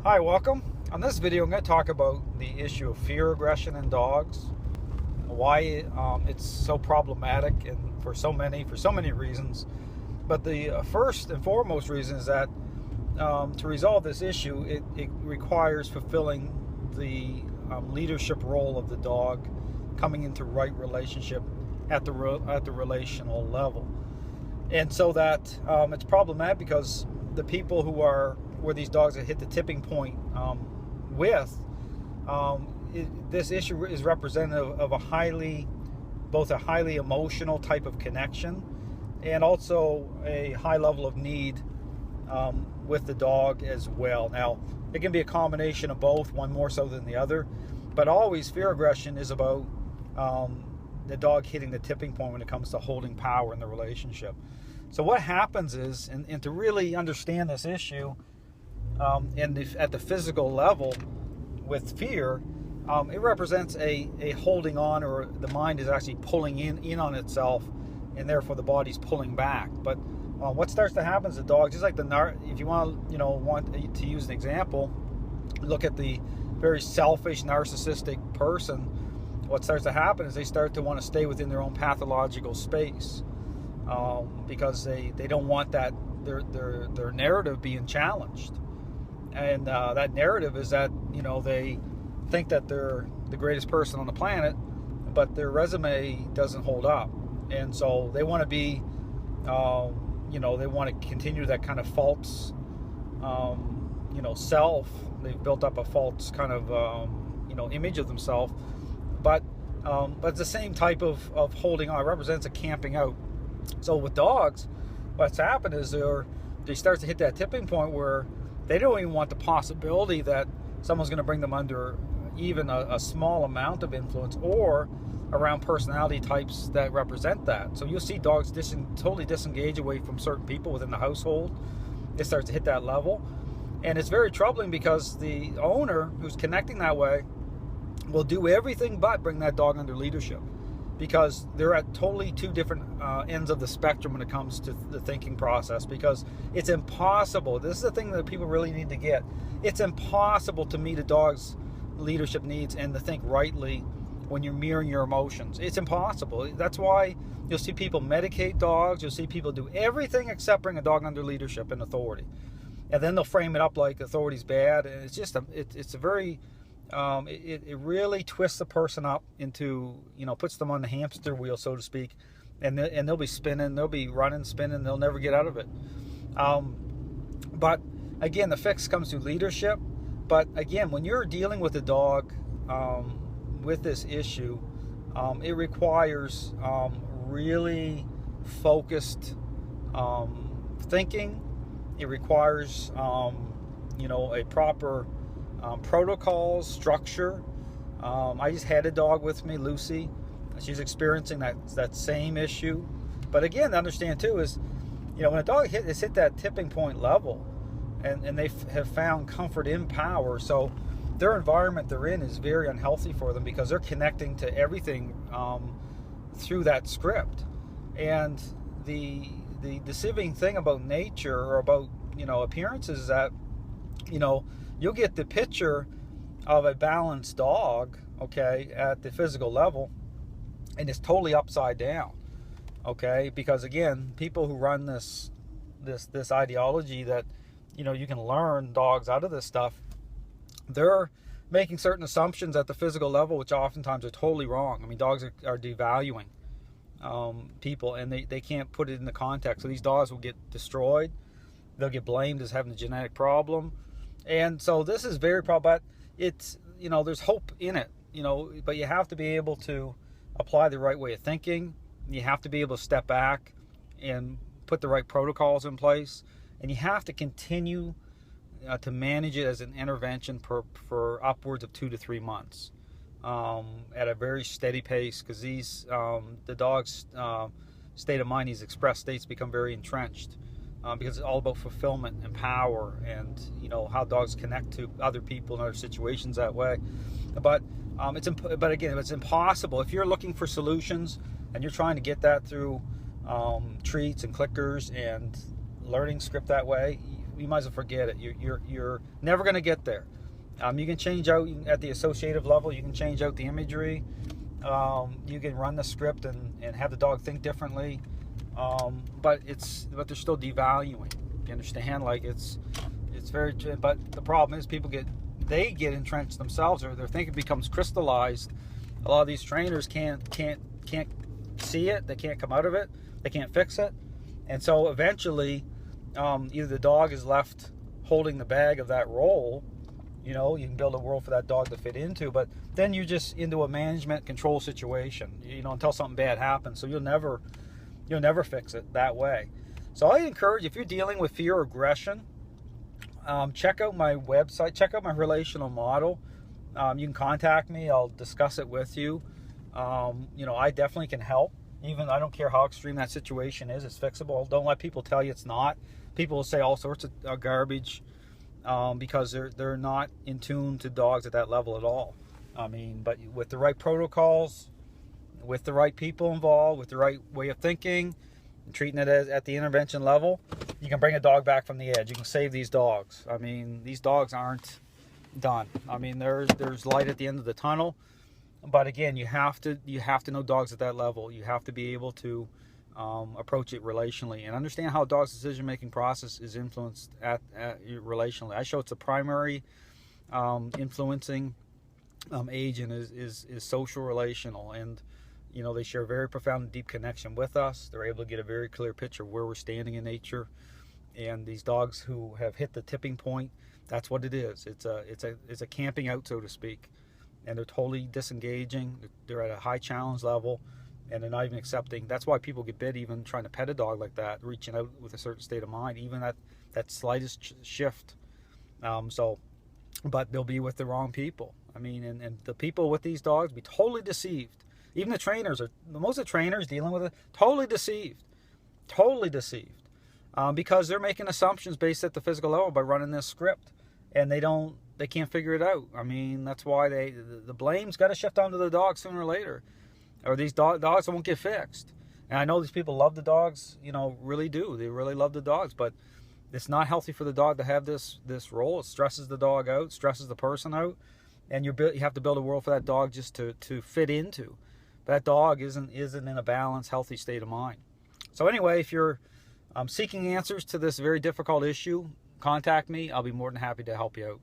Hi, welcome. On this video, I'm going to talk about the issue of fear aggression in dogs, why it's so problematic, and for so many reasons. But the first and foremost reason is that to resolve this issue, it requires fulfilling the leadership role of the dog, coming into right relationship at the relational level. And so that it's problematic because the people where these dogs have hit the tipping point this issue is representative of both a highly emotional type of connection and also a high level of need with the dog as well. Now, it can be a combination of both, one more so than the other, but always fear aggression is about the dog hitting the tipping point when it comes to holding power in the relationship. So what happens is, and to really understand this issue at the physical level with fear, it represents a holding on, or the mind is actually pulling in on itself, and therefore the body's pulling back. But what starts to happen is the dog, just like if you want to use an example, look at the very selfish, narcissistic person. What starts to happen is they start to want to stay within their own pathological space because they don't want that their narrative being challenged. And that narrative is that they think that they're the greatest person on the planet, but their resume doesn't hold up, and so they want to be, they want to continue that kind of false, self. They've built up a false kind of, image of themselves, but it's the same type of holding on. It represents a camping out. So with dogs, what's happened is they start to hit that tipping point where they don't even want the possibility that someone's going to bring them under even a small amount of influence or around personality types that represent that. So you'll see dogs totally disengage away from certain people within the household. It starts to hit that level. And it's very troubling because the owner who's connecting that way will do everything but bring that dog under leadership, because they're at totally two different ends of the spectrum when it comes to the thinking process. Because it's impossible, this is the thing that people really need to get, it's impossible to meet a dog's leadership needs and to think rightly when you're mirroring your emotions. It's impossible. That's why you'll see people medicate dogs, you'll see people do everything except bring a dog under leadership and authority. And then they'll frame it up like authority's bad, and it's just it's a very it really twists the person up into, puts them on the hamster wheel, so to speak, and they'll be spinning, they'll be running, spinning, they'll never get out of it. But again, the fix comes through leadership. But again, when you're dealing with a dog with this issue, it requires really focused thinking. It requires a proper protocols, structure. I just had a dog with me, Lucy. She's experiencing that same issue. But again, to understand too is, when a dog has hit that tipping point level, and they have found comfort in power, so their environment they're in is very unhealthy for them because they're connecting to everything through that script. And the deceiving thing about nature, or about appearances, is that you'll get the picture of a balanced dog, okay, at the physical level, and it's totally upside down, okay? Because again, people who run this ideology that you can learn dogs out of this stuff, they're making certain assumptions at the physical level, which oftentimes are totally wrong. I mean, dogs are devaluing people, and they can't put it in the context. So these dogs will get destroyed. They'll get blamed as having a genetic problem. And so this is very problematic. It's, there's hope in it, but you have to be able to apply the right way of thinking. You have to be able to step back and put the right protocols in place. And you have to continue to manage it as an intervention for upwards of 2 to 3 months at a very steady pace, because the dog's state of mind, these expressed states, become very entrenched. Because it's all about fulfillment and power, and how dogs connect to other people in other situations that way. But again, it's impossible if you're looking for solutions and you're trying to get that through treats and clickers and learning script that way. you might as well forget it. You're never going to get there. You can change out at the associative level. You can change out the imagery. You can run the script and have the dog think differently. But they're still devaluing. You understand? Like it's very. But the problem is they get entrenched themselves, or their thinking becomes crystallized. A lot of these trainers can't see it. They can't come out of it. They can't fix it. And so eventually, either the dog is left holding the bag of that role. You know, you can build a world for that dog to fit into, but then you're just into a management control situation, you know, until something bad happens. So you'll never fix it that way. So I encourage, if you're dealing with fear or aggression, check out my website, check out my relational model. You can contact me. I'll discuss it with you. You know, I definitely can help. Even I don't care how extreme that situation is, it's fixable. Don't let people tell you it's not. People will say all sorts of garbage. Because they're not in tune to dogs at that level at all. I mean, but with the right protocols, with the right people involved, with the right way of thinking, and treating it at the intervention level, you can bring a dog back from the edge. You can save these dogs. I mean, these dogs aren't done. I mean, there's light at the end of the tunnel, but again, you have to know dogs at that level. You have to be able to approach it relationally and understand how a dog's decision-making process is influenced at relationally. I show it's a primary influencing agent is social relational, and you know, they share a very profound and deep connection with us. They're able to get a very clear picture of where we're standing in nature. And these dogs who have hit the tipping point, that's what it is. It's a camping out, so to speak, and they're totally disengaging. They're at a high challenge level, and they're not even accepting. That's why people get bit even trying to pet a dog like that, reaching out with a certain state of mind, even that slightest shift. But they'll be with the wrong people. I mean, and the people with these dogs be totally deceived. Even the trainers most of the trainers dealing with it, totally deceived, because they're making assumptions based at the physical level by running this script, and they can't figure it out. I mean, that's why the blame's got to shift onto the dog sooner or later, or these dogs won't get fixed. And I know these people love the dogs, you know, really do. They really love the dogs, but it's not healthy for the dog to have this role. It stresses the dog out, stresses the person out, and you have to build a world for that dog just to fit into. That dog isn't in a balanced, healthy state of mind. So anyway, if you're seeking answers to this very difficult issue, contact me. I'll be more than happy to help you out.